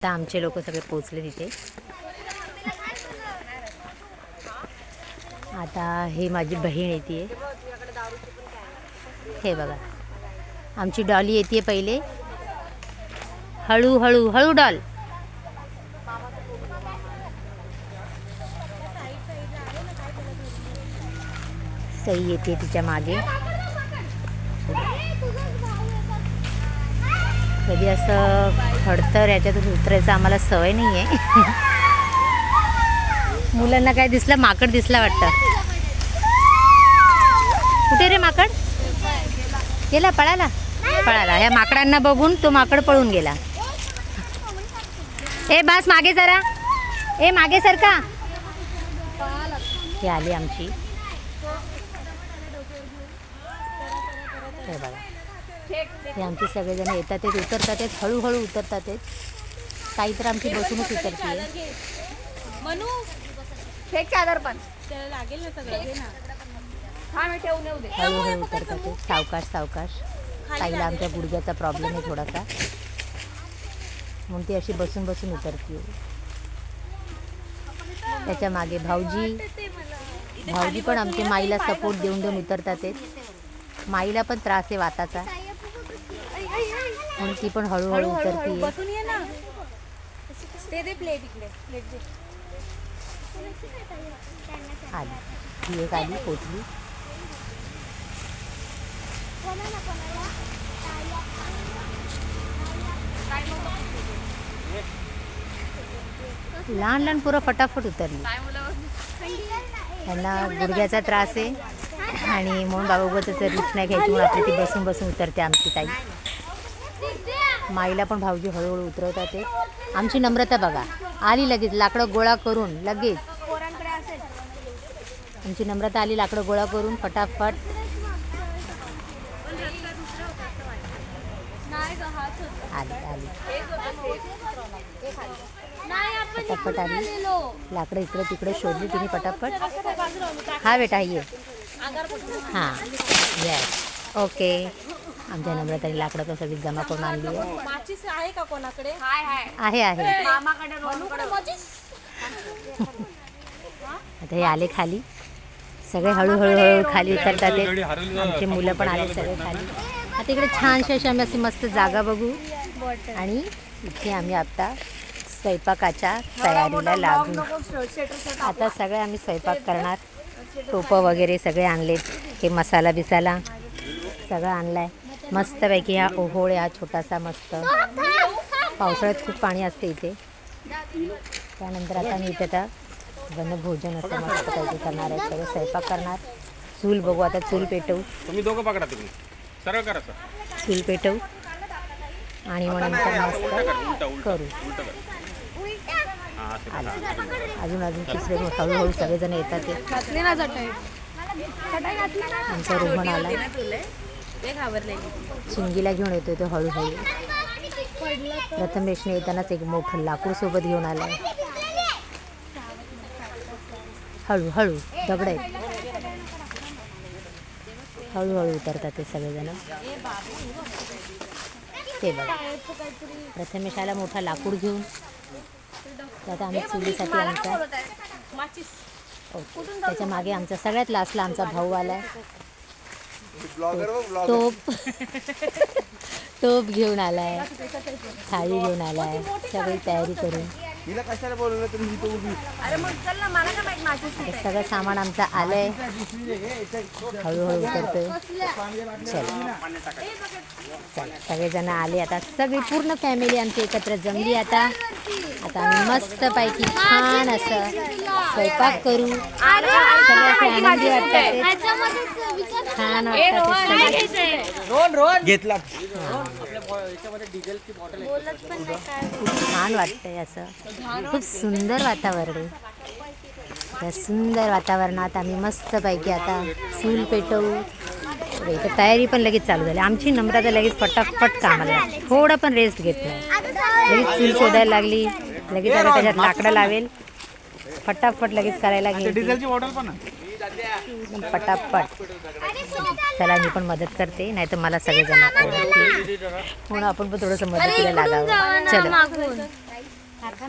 आता आमचे लोक सगळे पोचले तिथे. आता हे माझी बहीण येते. हे बघा आमची डॉली येते पहिले. हळू हळू हळू डॉल. सई येते तिच्या मागे. कधी असं खडतर याच्यातून उतरायचं आम्हाला सवय नाही आहे. मुलांना काय दिसलं, माकड दिसला वाटतं. कुठे रे माकड? गेला पळाला. पळाला. ह्या माकडांना बघून तो माकड पळून गेला. ए बस मागे जरा. ए मागे सरका. ही आली आमची. हे बघा हे आमचे सगळेजण येतात आहेत, उतरतात आहेत, हळूहळू उतरतात आहेत. काही तर आमची बसूनच उतरते. मनू फेक चादर पण लागेल ना सगळं घे ना. हळूहळू उतरतात आहेत, सावकाश सावकाश. ताईला आमच्या गुडघ्याचा प्रॉब्लेम आहे थोडासा, म्हणून ती अशी बसून बसून उतरते. त्याच्या मागे भाऊजी पण आमचे माईला सपोर्ट देऊन देऊन उतरतात आहेत. माईला पण त्रास आहे वाताचा, म्हणून ती पण हळूहळू उतरते. बसून ये ना. ते दे प्लेट इकडे. प्लेट दे. आली ती एक आली पोचली. लहान लहान पुरं फटाफट उतरली. त्यांना गुडघ्याचा त्रास आहे आणि म्हणून बाबा उगाच रिस्क नाही घ्यायची, म्हणून आपली ती बसून बसून उतरते आमची ताई. माईला पण भाऊजी हळूहळू उतरवतात ते. आमची नम्रता बघा आली लगेच लाकडं गोळा करून. लगेच आमची नम्रता आली लाकडं गोळा करून फटाफट. आली आली पटापट आली. लाकडं इकडे तिकडे शोधली तिने पटापट. हा बेटा ये. हां येस ओके. आमच्या नम्रताने लाकडं तर सगळी जमा करून आणली आहे. माचीस आहे का कोणाकडे? आहे आहे. आता हे आले खाली. सगळे हळूहळू हळू खाली उतरतात ते. आमचे मुलं पण आले सगळे खाली. आता इकडे छानशी अशी आम्ही अशी मस्त जागा बघू आणि इथे आम्ही आता स्वयंपाकाच्या तयारीला लागू. आता सगळे आम्ही स्वयंपाक करणार. टोपं वगैरे सगळे आणलेत. हे मसाला बिसाला सगळं आणलं आहे. मस्तपैकी हा ओहोळ हा छोटासा मस्त. पावसाळ्यात खूप पाणी असते इथे. त्यानंतर आता मी इथे आता वनभोजन असं मस्त पैकी करणार आहे. सगळं स्वयंपाक करणार. चूल बघू आता. चूल पेटवू. तुम्ही दोघं पकडा. तुम्ही सरळ करा. चूल पेटवू आणि मग नंतर मस्त करू. अजून अजून तिसरे हळूहळू सगळेजण येतात ते. आमचा रोहन आला. चिंगीला घेऊन येतोय तो हळूहळू. प्रथमेशने येतानाच एक मोठं लाकूड सोबत घेऊन आला. हळूहळू दगड आहे. हळूहळू उतरतात ते सगळेजण. ते बघा प्रथमेश आला मोठा लाकूड घेऊन. आता आम्ही चुलीसाठी आमचा त्याच्या मागे आमचा सगळ्यात लास्टला आमचा भाऊ आलाय. टोप घेऊन आलाय. थाळी घेऊन आलाय. सगळी तयारी करून. सगळं सामान आमचं आलंय. हळूहळू उतरतोय. चल सगळेजण आले. आता सगळी पूर्ण फॅमिली आमची एकत्र जमली. आता आम्ही मस्तपैकी छान असं स्वयंपाक करू. सगळ्यात आनंदी वाटतात. छान वाटतं घेतला. छान वाटतंय असं. खूप सुंदर वातावरण आहे. त्या सुंदर वातावरणात आम्ही मस्तपैकी आता चूल पेटवू. इथं तयारी पण लगेच चालू झाली. आमची नम्रता लगेच फटाफट कामाला. थोडं पण रेस्ट घेत नाही. लगेच चूल शोधायला लागली. लगेच आता त्याच्यात लाकडं लावेल. फटाफट लगेच करायला डिझेलची बॉटल पण पटापट. चला मी पण मदत करते, नाही तर मला सगळेजण म्हणून आपण पण थोडंसं मदतीला लागावं. चला. कारखाना